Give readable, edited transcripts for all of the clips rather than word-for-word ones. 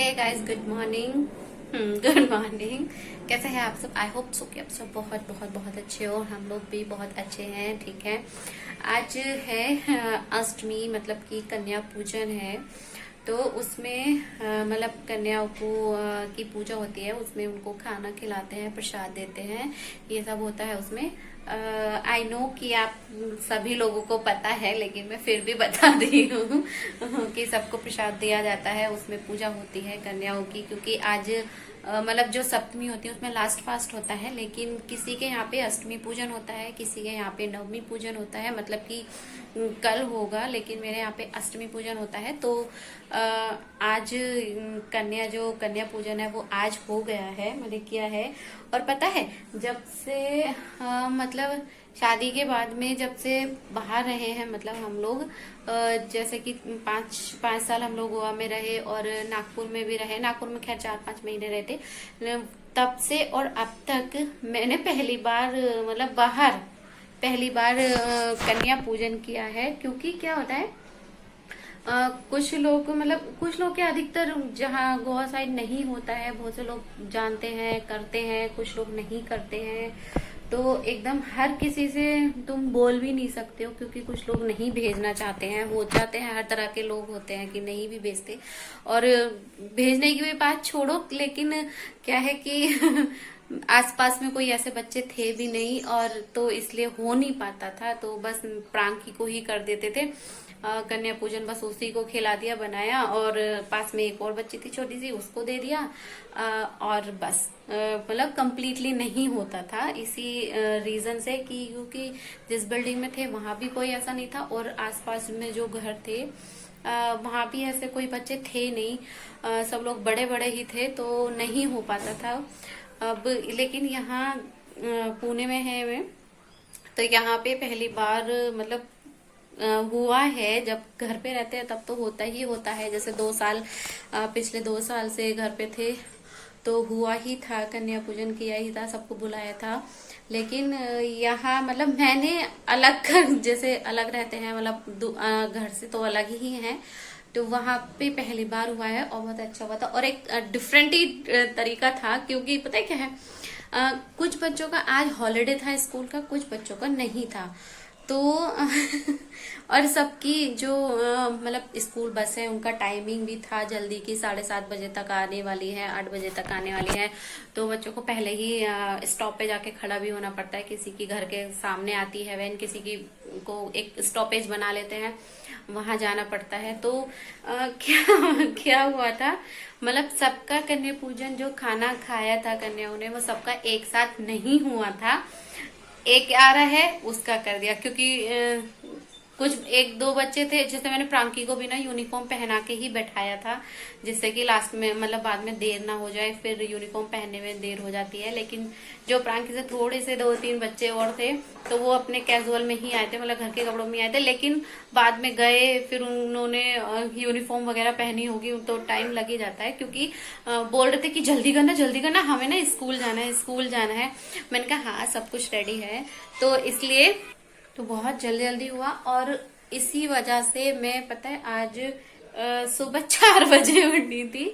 हे guys, good morning. Good morning. कैसे हैं आप सब? आई होप सो कि आप सब बहुत बहुत बहुत अच्छे हो। हम लोग भी बहुत अच्छे हैं। ठीक है, आज है अष्टमी, मतलब कि कन्या पूजन है। तो उसमें मतलब कन्याओं को की पूजा होती है। उसमें उनको खाना खिलाते हैं, प्रसाद देते हैं, ये सब होता है उसमें। आई नो कि आप सभी लोगों को पता है, लेकिन मैं फिर भी बता दी हूँ कि सबको प्रसाद दिया जाता है। उसमें पूजा होती है कन्याओं की, क्योंकि आज मतलब जो सप्तमी होती है उसमें लास्ट फास्ट होता है। लेकिन किसी के यहाँ पे अष्टमी पूजन होता है, किसी के यहाँ पे नवमी पूजन होता है, मतलब कि कल होगा, लेकिन मेरे यहाँ पे अष्टमी पूजन होता है। तो आज कन्या पूजन है वो आज हो गया है, मैंने किया है। और पता है, जब से मतलब शादी के बाद में जब से बाहर रहे हैं, मतलब हम लोग जैसे कि पाँच साल हम लोग गोवा में रहे और नागपुर में भी रहे। नागपुर में खैर 4-5 महीने रहे थे। तब से और अब तक मैंने पहली बार मतलब बाहर पहली बार कन्या पूजन किया है। क्योंकि क्या होता है, कुछ लोग मतलब कुछ लोग के अधिकतर जहाँ गोवा साइड नहीं होता है, बहुत से लोग जानते हैं, करते हैं, कुछ लोग नहीं करते हैं। तो एकदम हर किसी से तुम बोल भी नहीं सकते हो, क्योंकि कुछ लोग नहीं भेजना चाहते हैं। हो जाते हैं, हर तरह के लोग होते हैं कि नहीं भी भेजते। और भेजने की भी बात छोड़ो, लेकिन क्या है कि आसपास में कोई ऐसे बच्चे थे भी नहीं, और तो इसलिए हो नहीं पाता था। तो बस प्रांकी को ही कर देते थे कन्या पूजन। बस उसी को खिला दिया, बनाया, और पास में एक और बच्ची थी छोटी सी, उसको दे दिया। और बस मतलब कंप्लीटली नहीं होता था, इसी रीजन से कि क्योंकि जिस बिल्डिंग में थे वहां भी कोई ऐसा नहीं था, और आसपास में जो घर थे वहां भी ऐसे कोई बच्चे थे नहीं। सब लोग बड़े बड़े ही थे, तो नहीं हो पाता था। अब लेकिन यहाँ पुणे में है मैं, तो यहाँ पे पहली बार मतलब हुआ है। जब घर पे रहते हैं तब तो होता ही होता है। जैसे 2 साल पिछले 2 साल से घर पे थे, तो हुआ ही था, कन्या पूजन किया ही था, सबको बुलाया था। लेकिन यहाँ मतलब मैंने अलग जैसे अलग रहते हैं, मतलब घर से तो अलग ही हैं। तो वहां पे पहली बार हुआ है और बहुत अच्छा हुआ था, और एक डिफरेंट ही तरीका था। क्योंकि पता है क्या है, कुछ बच्चों का आज हॉलिडे था स्कूल का, कुछ बच्चों का नहीं था। तो और सबकी जो मतलब स्कूल बस है उनका टाइमिंग भी था जल्दी की, 7:30 बजे तक आने वाली है, 8 बजे तक आने वाली है। तो बच्चों को पहले ही स्टॉप पे जाके खड़ा भी होना पड़ता है। किसी की घर के सामने आती है वैन, किसी की को एक स्टॉपेज बना लेते हैं, वहां जाना पड़ता है। तो क्या क्या हुआ था, मतलब सबका कन्या पूजन जो खाना खाया था कन्याओं ने, वो सबका एक साथ नहीं हुआ था। एक आ रहा है उसका कर दिया, क्योंकि कुछ 1-2 बच्चे थे, जैसे मैंने प्रांकी को भी ना यूनिफॉर्म पहना के ही बैठाया था, जिससे कि लास्ट में मतलब बाद में देर ना हो जाए, फिर यूनिफॉर्म पहनने में देर हो जाती है। लेकिन जो प्रांकी से थोड़े से 2-3 बच्चे और थे, तो वो अपने कैजुअल में ही आए थे, मतलब घर के कपड़ों में आए थे। लेकिन बाद में गए, फिर उन्होंने यूनिफॉर्म वगैरह पहनी होगी, तो टाइम लग ही जाता है। क्योंकि बोल रहे थे कि जल्दी करना जल्दी करना, हमें ना स्कूल जाना है, स्कूल जाना है। मैंने कहा हाँ, सब कुछ रेडी है। तो इसलिए तो बहुत जल्दी जल्दी हुआ, और इसी वजह से मैं पता है आज सुबह 4 बजे उठी थी।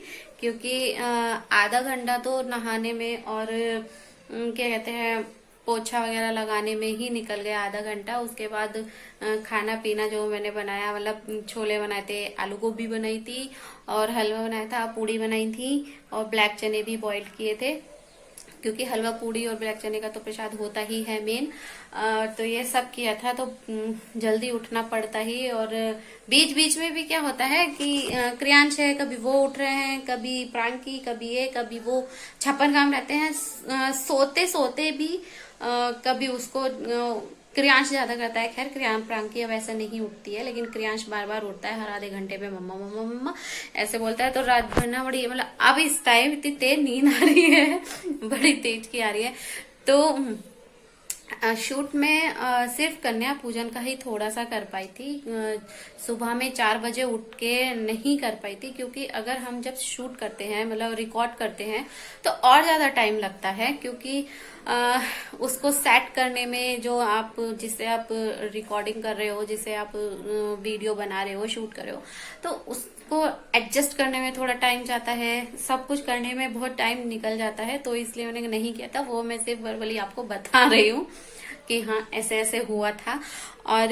क्योंकि आधा घंटा तो नहाने में और क्या कहते हैं पोछा वगैरह लगाने में ही निकल गया, आधा घंटा। उसके बाद खाना पीना जो मैंने बनाया, मतलब छोले बनाए थे, आलू गोभी बनाई थी, और हलवा बनाया था, पूड़ी बनाई थी, और ब्लैक चने भी बॉईल किए थे। क्योंकि हलवा पूड़ी और ब्लैक चने का तो प्रसाद होता ही है मेन। तो ये सब किया था, तो जल्दी उठना पड़ता ही। और बीच बीच में भी क्या होता है कि क्रियांश है, कभी वो उठ रहे हैं, कभी प्रांकी, कभी ये कभी वो, 56 काम रहते हैं। सोते सोते भी कभी उसको क्रियांश ज्यादा करता है। खैर प्रांकी अब ऐसा नहीं उठती है, लेकिन क्रियांश बार बार उठता है, हर आधे घंटे पे मम्मा मम्मा मम्मा ऐसे बोलता है। तो रात भर ना बड़ी मतलब अब इस टाइम इतनी तेज नींद आ रही है, बड़ी तेज की आ रही है। तो शूट में सिर्फ कन्या पूजन का ही थोड़ा सा कर पाई थी। सुबह में 4 बजे उठ के नहीं कर पाई थी, क्योंकि अगर हम जब शूट करते हैं, मतलब रिकॉर्ड करते हैं, तो और ज्यादा टाइम लगता है। क्योंकि उसको सेट करने में, जो आप जिससे आप रिकॉर्डिंग कर रहे हो, जिसे आप वीडियो बना रहे हो, शूट कर रहे हो, तो को एडजस्ट करने में थोड़ा टाइम जाता है, सब कुछ करने में बहुत टाइम निकल जाता है, तो इसलिए मैंने नहीं किया था। वो मैं सिर्फ वर्बली आपको बता रही हूँ कि हाँ ऐसे ऐसे हुआ था। और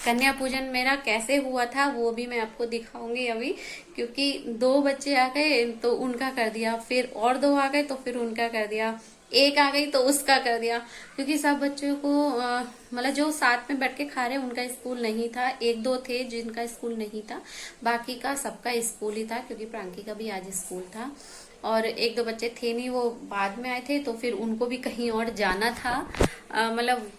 कन्या पूजन मेरा कैसे हुआ था वो भी मैं आपको दिखाऊंगी अभी, क्योंकि 2 बच्चे आ गए तो उनका कर दिया, फिर और 2 आ गए तो फिर उनका कर दिया, एक आ गई तो उसका कर दिया। क्योंकि सब बच्चों को मतलब जो साथ में बैठ के खा रहे उनका स्कूल नहीं था, 1-2 थे जिनका स्कूल नहीं था, बाकी का सबका स्कूल ही था, क्योंकि प्रांकी का भी आज स्कूल था। और 1-2 बच्चे थे नहीं, वो बाद में आए थे, तो फिर उनको भी कहीं और जाना था, मतलब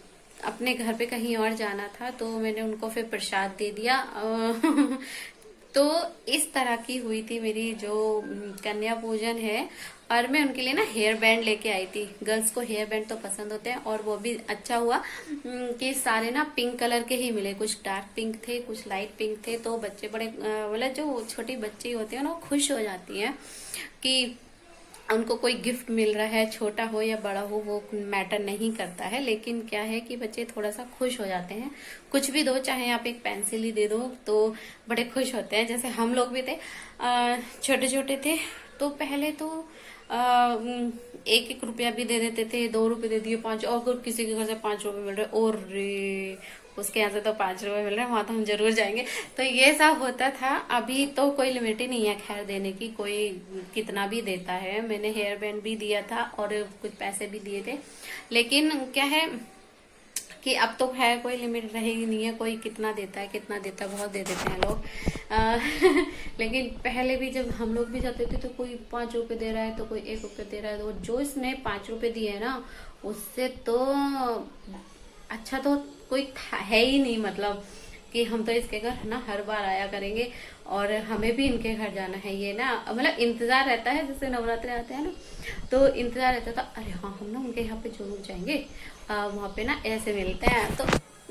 अपने घर पे कहीं और जाना था, तो मैंने उनको फिर प्रसाद दे दिया। तो इस तरह की हुई थी मेरी जो कन्या पूजन है। और मैं उनके लिए ना हेयर बैंड लेके आई थी। गर्ल्स को हेयर बैंड तो पसंद होते हैं, और वो भी अच्छा हुआ कि सारे ना पिंक कलर के ही मिले, कुछ डार्क पिंक थे, कुछ लाइट पिंक थे। तो बच्चे बड़े मतलब जो छोटी बच्ची होती है ना वो खुश हो जाती है कि उनको कोई गिफ्ट मिल रहा है, छोटा हो या बड़ा हो वो मैटर नहीं करता है। लेकिन क्या है कि बच्चे थोड़ा सा खुश हो जाते हैं, कुछ भी दो, चाहे आप एक पेंसिल ही दे दो तो बड़े खुश होते हैं। जैसे हम लोग भी थे, छोटे छोटे थे तो पहले तो 1-1 रुपया भी दे देते थे, 2 रुपए दे दिए, 5, और किसी के घर से 5 रुपए मिल रहे, और रे उसके यहाँ से तो 5 रुपए मिल रहे हैं, वहां तो हम जरूर जाएंगे। तो ये सब होता था। अभी तो कोई लिमिट ही नहीं है खैर देने की, कोई कितना भी देता है। मैंने हेयर बैंड भी दिया था और कुछ पैसे भी दिए थे, लेकिन क्या है कि अब तो है कोई लिमिट रहेगी नहीं है, कोई कितना देता है कितना देता है, बहुत दे देते हैं लोग। लेकिन पहले भी जब हम लोग भी जाते थे तो कोई 5 रुपए दे रहा है तो कोई 1 रुपए दे रहा है, तो जो इसने 5 रुपए दिए है ना उससे तो अच्छा तो कोई है ही नहीं। मतलब कि हम तो इसके घर ना हर बार आया करेंगे और हमें भी इनके घर जाना है, ये ना मतलब इंतजार रहता है। जैसे नवरात्रि आते हैं ना तो इंतजार रहता था, अरे हाँ हम ना उनके यहाँ पे जरूर जाएंगे, वहां पे ना ऐसे मिलते हैं। तो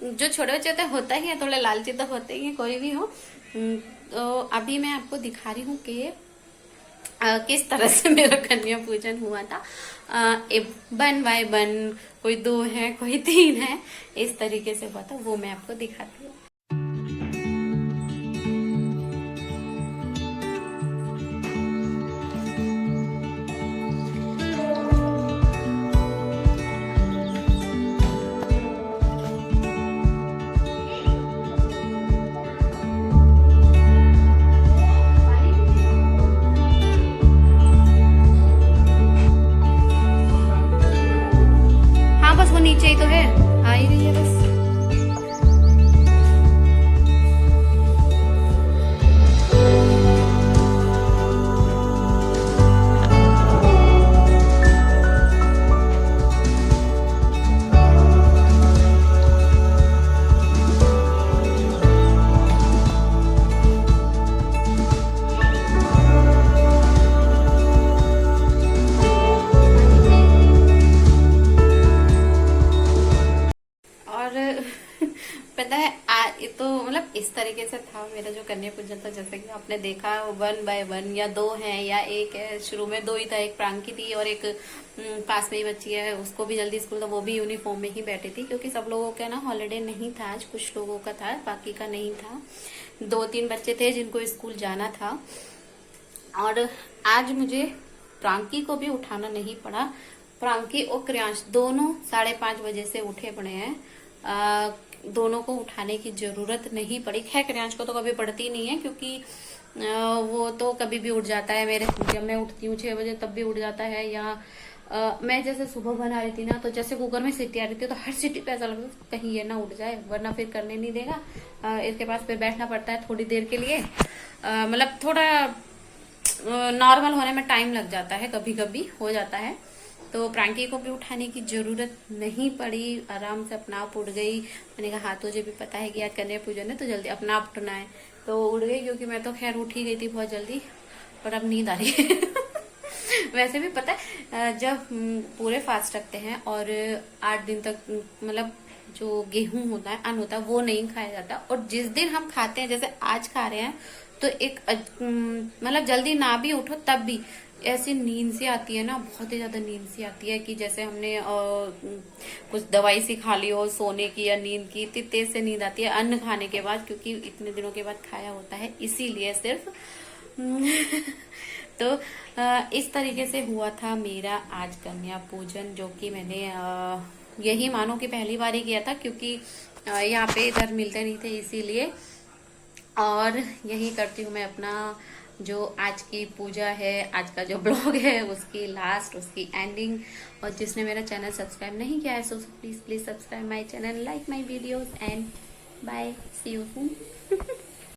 जो छोटे बच्चे होते हैं होता ही है, थोड़े लालची तो होते ही है, कोई भी हो। तो अभी मैं आपको दिखा रही हूँ कि किस तरह से मेरा कन्या पूजन हुआ था। 1 बाय 1, कोई 2 है कोई 3 है, इस तरीके से हुआ था, वो मैं आपको दिखाती हूँ। हाँ बस वो नीचे ही तो है, आ ही रही है बस। और पता है ये तो मतलब इस तरीके से था मेरा जो कन्या पूजन था। जैसे कि आपने देखा 1 बाय 1 या 2 है या 1 है, शुरू में 2 ही था, एक प्रांकी थी और एक पास में ही बच्ची है, उसको भी जल्दी स्कूल था, वो भी यूनिफॉर्म में ही बैठी थी, क्योंकि सब लोगों का ना हॉलीडे नहीं था आज, कुछ लोगों का था बाकी का नहीं था। 2-3 बच्चे थे जिनको स्कूल जाना था। और आज मुझे प्रांकी को भी उठाना नहीं पड़ा। प्रांकी और क्रियांश दोनों 5:30 बजे से उठे पड़े हैं। दोनों को उठाने की जरूरत नहीं पड़ी। खैर क्रियांश को तो कभी पड़ती नहीं है, क्योंकि वो तो कभी भी उठ जाता है मेरे, जब मैं उठती हूँ 6 बजे तब भी उठ जाता है। या मैं जैसे सुबह बना रही थी ना, तो जैसे कुकर में सीटी आ रही थी तो हर सीटी पे ऐसा लगता था कहीं ये ना उठ जाए, वरना फिर करने नहीं देगा। इसके पास फिर बैठना पड़ता है थोड़ी देर के लिए। मतलब थोड़ा नॉर्मल होने में टाइम लग जाता है, कभी कभी हो जाता है। तो प्रांकी को भी उठाने की जरूरत नहीं पड़ी, आराम से अपना आप उठ गई। मैंने कहा हाँ तुझे भी पता है कि आज कन्या पूजन है तो जल्दी अपना आप उठना है, तो उठ गई। क्योंकि मैं तो खैर उठ ही गई थी बहुत जल्दी, पर अब नींद आ रही है। वैसे भी पता है जब पूरे फास्ट रखते हैं और 8 दिन तक मतलब जो गेहूं होता है, अन्न होता है, वो नहीं खाया जाता। और जिस दिन हम खाते हैं, जैसे आज खा रहे हैं, तो एक मतलब जल्दी ना भी उठो तब भी ऐसी नींद सी आती है ना, बहुत ही ज्यादा नींद सी आती है कि जैसे हमने कुछ दवाई सी खा ली हो सोने की या नींद की। इतनी तेज से नींद आती है अन्न खाने के बाद, क्योंकि इतने दिनों के बाद खाया होता है, इसीलिए सिर्फ तो इस तरीके से हुआ था मेरा आज कन्या पूजन, जो कि मैंने यही मानो कि पहली बार ही किया था, क्योंकि यहाँ पे इधर मिलते नहीं थे इसीलिए। और यही करती हूँ मैं अपना जो आज की पूजा है, आज का जो ब्लॉग है उसकी लास्ट, उसकी एंडिंग। और जिसने मेरा चैनल सब्सक्राइब नहीं किया है so please subscribe my channel, like my videos and bye, see you soon.